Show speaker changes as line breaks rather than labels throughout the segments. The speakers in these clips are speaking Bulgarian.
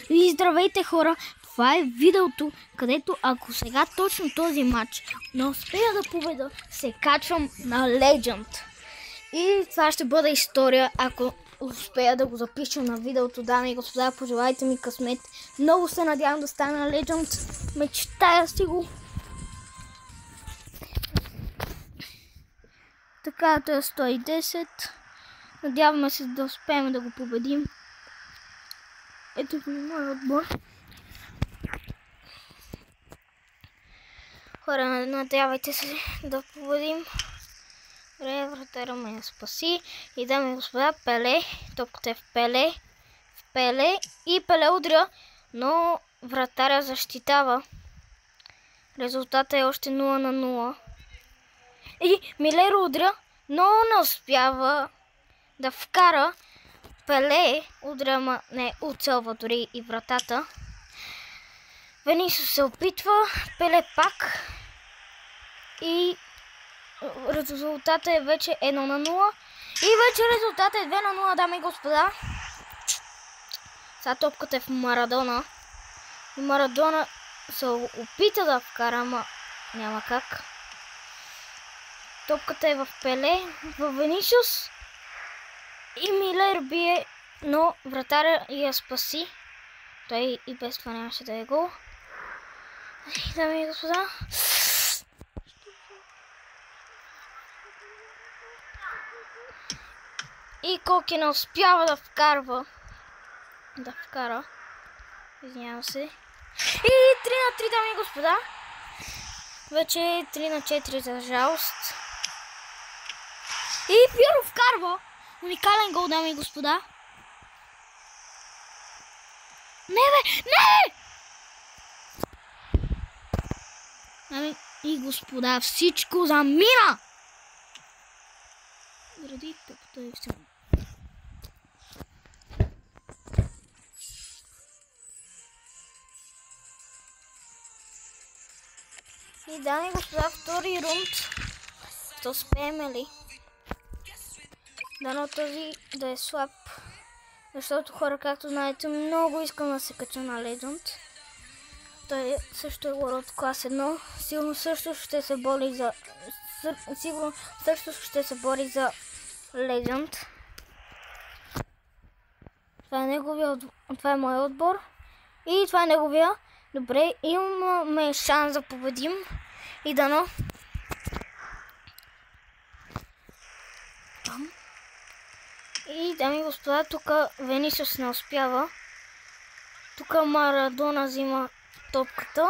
И здравейте хора, това е видеото, където ако сега точно този матч не успея да победа, се качвам на Legend. И това ще бъде история, ако успея да го запиша на видеото. Дами и господа, пожелайте ми късмет. Много се надявам да стана Legend. Мечтая си го. Така, то е 110. Надяваме се да успеем да го победим. Ето ви моят отбор. Хора, надявайте се да победим. Добре, вратаря ме спаси. И дами и господа, Пеле. Топката е в Пеле. И Пеле удря, но вратаря защитава. Резултатът е още 0-0. И Милер удря, но не успява да вкара. Пеле удря, не уцелва дори и вратата. Венисиус се опитва, Пеле пак. И резултатът е вече 1-0. И вече резултатът е 2-0, дами и господа. Сега топката е в Марадона. И Марадона се опита да вкара, ама няма как. Топката е в Пеле, в Венисиус. И Милер бие, но вратаря я спаси. Той и без това нямаше да е гол. Дами и господа. И Коки не успява да вкара. Извинявам се. И 3-3, дами и господа. Вече 3-4 за жалост. И Пиро вкарва. Уникален гол, дами и господа. Не бе! Не! Дами и господа, всичко замина! Гради тъпото и все. И дами и господа, втори рунд. Ще успеем ли? Дано този да е слаб. Защото хора, както знаете, много искам да се кача на Legend. Той също е World Class 1. Сигурно също ще се бори за Legend. Това е моят отбор. И това е неговия. Добре, имаме шанс да победим. И дано. И дами и господа, тук Венисиус не успява. Тук Марадона взима топката.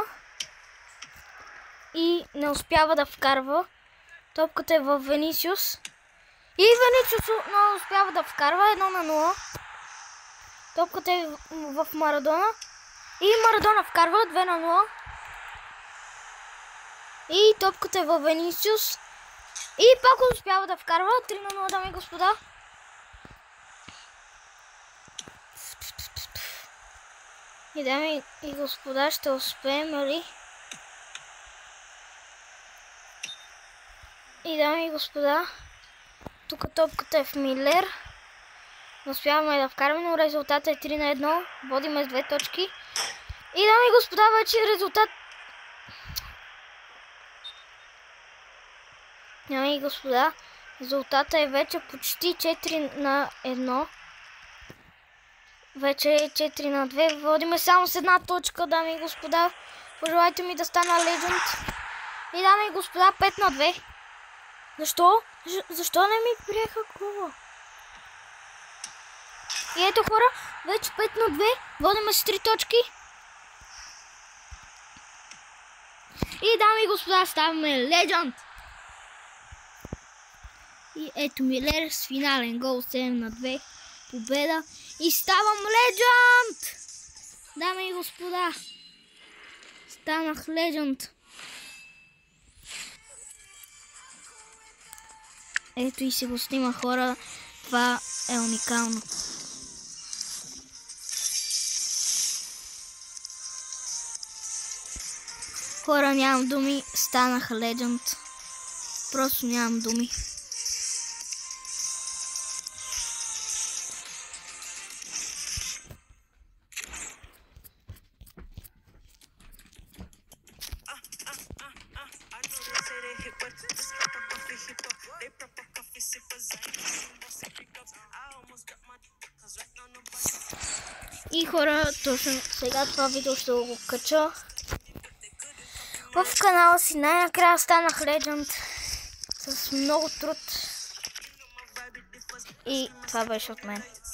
И не успява да вкарва. Топката е в Венисиус. И Венисиус не успява да вкарва 1-0. Топката е в Марадона. И Марадона вкарва 2-0. И топката е в Венисиус. И пак успява да вкарва 3-0, дами и господа. И дами и господа, ще успеем ли? И дами и господа, тук топката е в Милер. Не успяваме да вкараме, но резултатът е 3-1. Водиме с 2 точки. И дами и господа, вече резултат. Дами и господа, резултатът е вече почти 4-1. Вече е 4-2. Водиме само с една точка, дами и господа. Пожелайте ми да стана Legend. И дами и господа, 5-2. Защо? Защо не ми приеха гола? И ето хора, вече 5-2. Водиме с 3 точки. И дами и господа, ставаме Legend. И ето Милер с финален гол 7-2. Победа. И ставам Legend! Дами и господа, станах Legend. Ето и се го снима, хора. Това е уникално. Хора, нямам думи. Станах Legend. Просто нямам думи. И хора, точно сега това видео ще го кача в канала си. Най-накрая станах Legend с много труд. И това беше от мен.